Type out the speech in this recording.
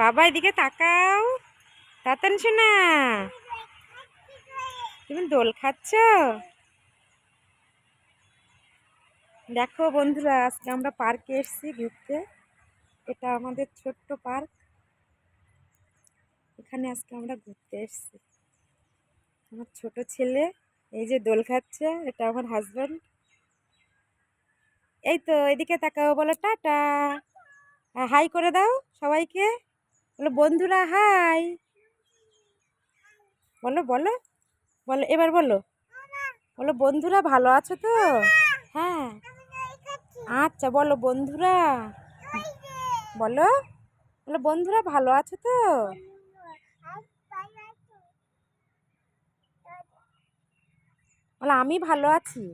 বাবা এদিকে তাকাও। তাতান শোনা, তুমি দোল খাচ্ছ? দেখো বন্ধুরা, আজকে আমরা পার্কে এসেছি ঘুরতে। এটা আমাদের ছোট্ট পার্ক। এখানে আজকে আমরা ঘুরতে এসেছি। আমার ছোট ছেলে এই যে দোল খাচ্ছে, এটা আমার হাজব্যান্ড। এই তো এদিকে তাকাও, বলো টাটা। হাই করে দাও সবাইকে, বলো বন্ধুরা হাই। বলো বলো বলো, এবার বলো, বলো বন্ধুরা ভালো আছো তো? হ্যাঁ, আচ্ছা বলো বন্ধুরা, বলো, বলো বন্ধুরা ভালো আছো তো? বলো আমি ভালো আছি।